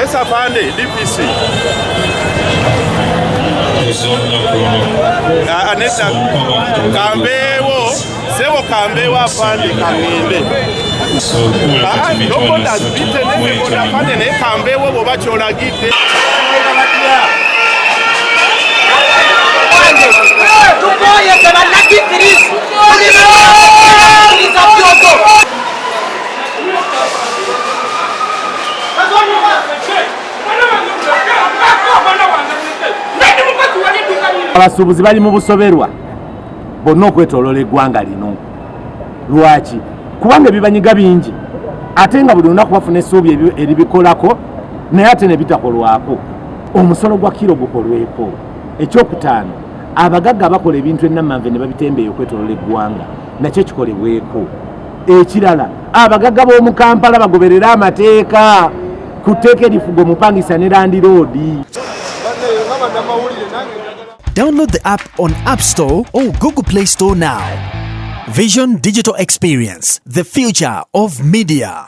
Esa fande DPC. Aneta kambewo sebo kambewo afande kamembe. Nobody has beaten anybody afande ne kambewo boba cholagide. Tukoye kebalaki firis. Abasuubuzi bali mu busoberwa bonna okwetooloola eggwanga lino. Lwaki? Kubanga ebibanyiga bingi ate nga buli lunaku bafuna essuubi eribikolako naye ate ne bitakolwako. Omusolo gwa kiro gukolweko. Ekyokutaano, abagagga bakola ebintu ennammanve ne babitembeeyo okwetooloola eggwanga nakyo kikolebweko. Ekirala, abagagga b'omu Kampala bagoberera amateeka ku tteeka erifuga omupangisa ne landiroodi. Download the app on App Store or Google Play Store now. Vision Digital Experience, the future of media.